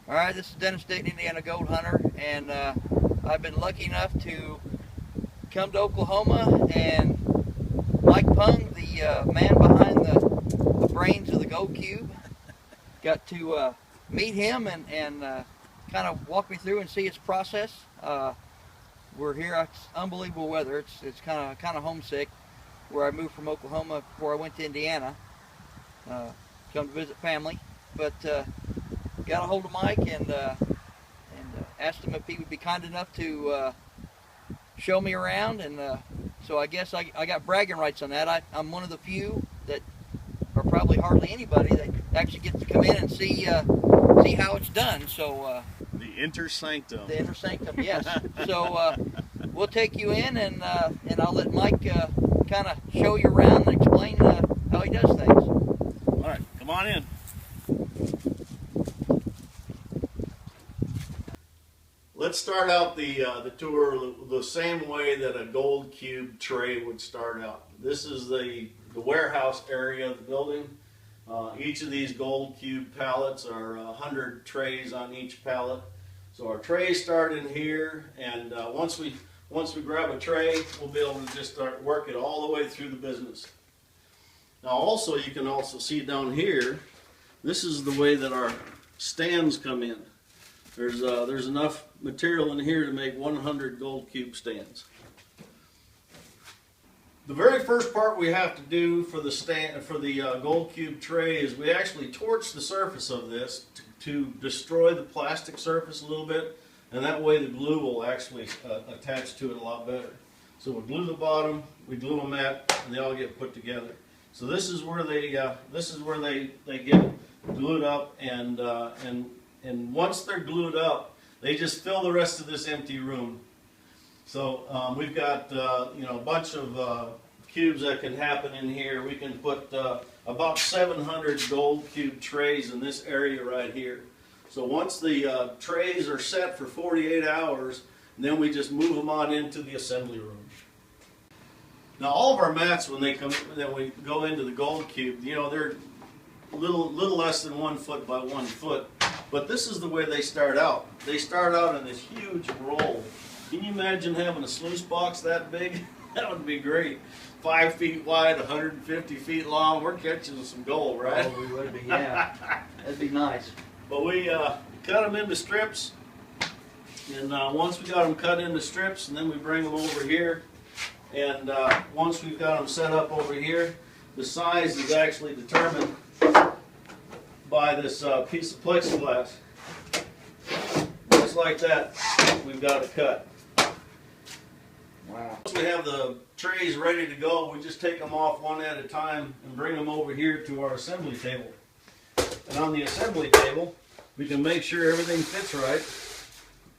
Alright, this is Dennis Dayton, Indiana Gold Hunter, and I've been lucky enough to come to Oklahoma, and Mike Pung, the man behind the brains of the Gold Cube, got to meet him and kind of walk me through and see his process. We're here, it's unbelievable weather, it's kind of homesick, where I moved from Oklahoma before I went to Indiana, come to visit family, but got a hold of Mike and asked him if he would be kind enough to show me around, and so I guess I got bragging rights on that. I'm one of the few that, or probably hardly anybody, that actually gets to come in and see how it's done. So the inner sanctum. The inner sanctum, yes. So we'll take you in, and I'll let Mike kind of show you around and explain how he does things. All right, come on in. Let's start out the tour the same way that a Gold Cube tray would start out. This is the warehouse area of the building. Each of these Gold Cube pallets are 100 trays on each pallet. So our trays start in here, and once we grab a tray, we'll be able to just start working all the way through the business. Now also, you can also see down here, this is the way that our stands come in. There's enough material in here to make 100 Gold Cube stands. The very first part we have to do for the Gold Cube tray is we actually torch the surface of this to destroy the plastic surface a little bit, and that way the glue will actually attach to it a lot better. So we glue the bottom, we glue them at, and they all get put together. So this is where they get glued up, and once they're glued up, they just fill the rest of this empty room. So we've got a bunch of cubes that can happen in here. We can put about 700 Gold Cube trays in this area right here. So once the trays are set for 48 hours, then we just move them on into the assembly room. Now all of our mats, when we go into the Gold Cube, they're a little less than 1 foot by 1 foot. But this is the way they start out. They start out in this huge roll. Can you imagine having a sluice box that big? That would be great. 5 feet wide, 150 feet long. We're catching some gold, right? Oh, we would be, yeah. That'd be nice. But we cut them into strips. And once we got them cut into strips, and then we bring them over here. And once we've got them set up over here, the size is actually determined by this piece of plexiglass. Just like that, we've got it cut. Wow. Once we have the trays ready to go, we just take them off one at a time and bring them over here to our assembly table. And on the assembly table, we can make sure everything fits right.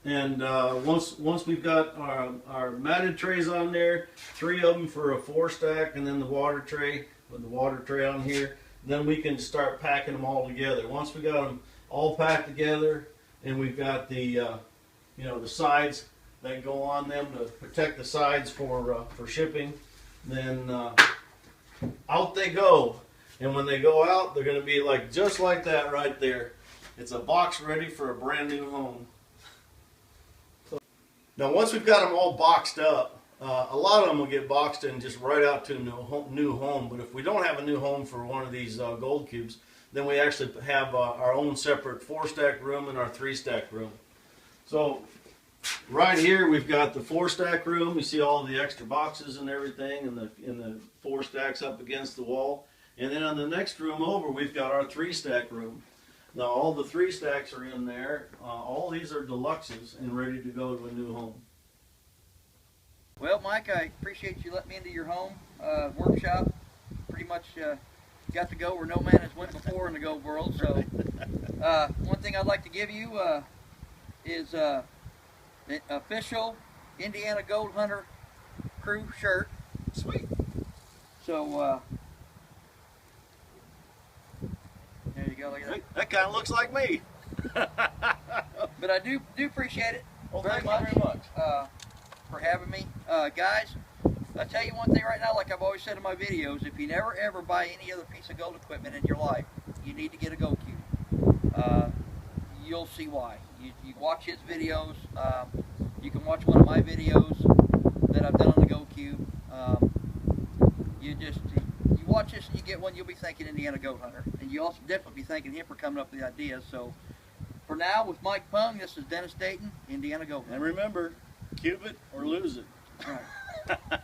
And once we've got our matted trays on there, 3 of them for a 4-stack, and then the water tray with the water tray on here, then we can start packing them all together. Once we got them all packed together, and we've got the the sides that go on them to protect the sides for shipping, then out they go. And when they go out, they're going to be just like that right there. It's a box ready for a brand new home. Now once we've got them all boxed up, a lot of them will get boxed in just right out to a new home. But if we don't have a new home for one of these Gold Cubes, then we actually have our own separate 4-stack room and our 3-stack room. So right here we've got the 4-stack room. You see all the extra boxes and everything, and the 4 stacks up against the wall. And then on the next room over, we've got our 3-stack room. Now all the 3 stacks are in there. All these are deluxes and ready to go to a new home. Well, Mike, I appreciate you letting me into your home workshop. Pretty much got to go where no man has went before in the gold world. So one thing I'd like to give you is the official Indiana Gold Hunter crew shirt. Sweet. So there you go. Look at that. That kind of looks like me. But I do appreciate it Very much. For having me. Guys, I'll tell you one thing right now, like I've always said in my videos, if you never ever buy any other piece of gold equipment in your life, you need to get a Gold Cube. you'll see why. You watch his videos. You can watch one of my videos that I've done on the Gold Cube. You watch this and you get one, you'll be thanking Indiana Goat Hunter. And you also definitely be thanking him for coming up with the ideas. So for now, with Mike Pung, this is Dennis Dayton, Indiana Goat Hunter. And remember, cube it or lose it. All right.